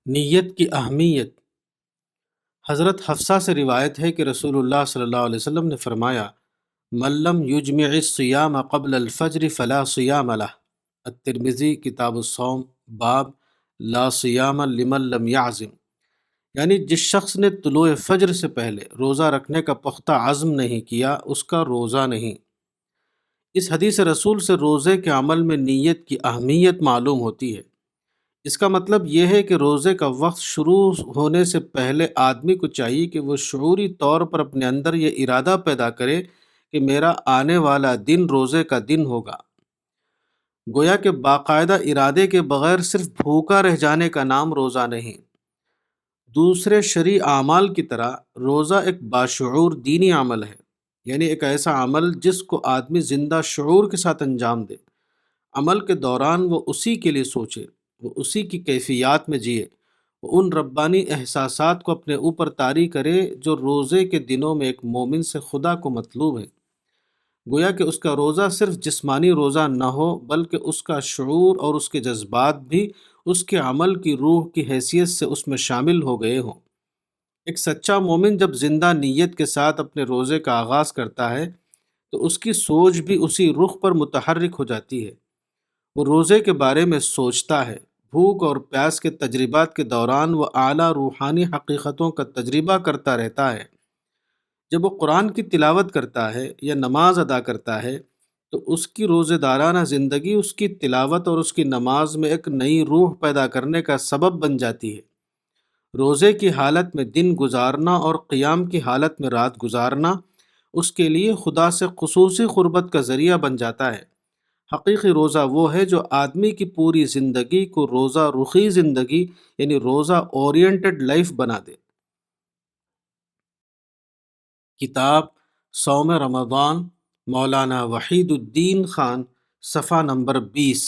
نیت کی اہمیت۔ حضرت حفصہ سے روایت ہے کہ رسول اللہ صلی اللہ علیہ وسلم نے فرمایا، من لم یجمع الصیام قبل الفجر فلا صیام لہ۔ الترمذی کتاب الصوم، باب لا صیام لمن لم یعزم، یعنی جس شخص نے طلوع فجر سے پہلے روزہ رکھنے کا پختہ عزم نہیں کیا اس کا روزہ نہیں۔ اس حدیث رسول سے روزے کے عمل میں نیت کی اہمیت معلوم ہوتی ہے۔ اس کا مطلب یہ ہے کہ روزے کا وقت شروع ہونے سے پہلے آدمی کو چاہیے کہ وہ شعوری طور پر اپنے اندر یہ ارادہ پیدا کرے کہ میرا آنے والا دن روزے کا دن ہوگا۔ گویا کہ باقاعدہ ارادے کے بغیر صرف بھوکا رہ جانے کا نام روزہ نہیں۔ دوسرے شرعی اعمال کی طرح روزہ ایک باشعور دینی عمل ہے، یعنی ایک ایسا عمل جس کو آدمی زندہ شعور کے ساتھ انجام دے۔ عمل کے دوران وہ اسی کے لیے سوچے، وہ اسی کی کیفیات میں جیے، وہ ان ربانی احساسات کو اپنے اوپر طاری کرے جو روزے کے دنوں میں ایک مومن سے خدا کو مطلوب ہے۔ گویا کہ اس کا روزہ صرف جسمانی روزہ نہ ہو بلکہ اس کا شعور اور اس کے جذبات بھی اس کے عمل کی روح کی حیثیت سے اس میں شامل ہو گئے ہوں۔ ایک سچا مومن جب زندہ نیت کے ساتھ اپنے روزے کا آغاز کرتا ہے تو اس کی سوچ بھی اسی رخ پر متحرک ہو جاتی ہے۔ وہ روزے کے بارے میں سوچتا ہے۔ بھوک اور پیاس کے تجربات کے دوران وہ اعلیٰ روحانی حقیقتوں کا تجربہ کرتا رہتا ہے۔ جب وہ قرآن کی تلاوت کرتا ہے یا نماز ادا کرتا ہے تو اس کی روزہ دارانہ زندگی اس کی تلاوت اور اس کی نماز میں ایک نئی روح پیدا کرنے کا سبب بن جاتی ہے۔ روزے کی حالت میں دن گزارنا اور قیام کی حالت میں رات گزارنا اس کے لیے خدا سے خصوصی قربت کا ذریعہ بن جاتا ہے۔ حقیقی روزہ وہ ہے جو آدمی کی پوری زندگی کو روزہ رخی زندگی یعنی روزہ اورینٹڈ لائف بنا دے۔ کتاب صوم رمضان، مولانا وحید الدین خان، صفحہ نمبر 20۔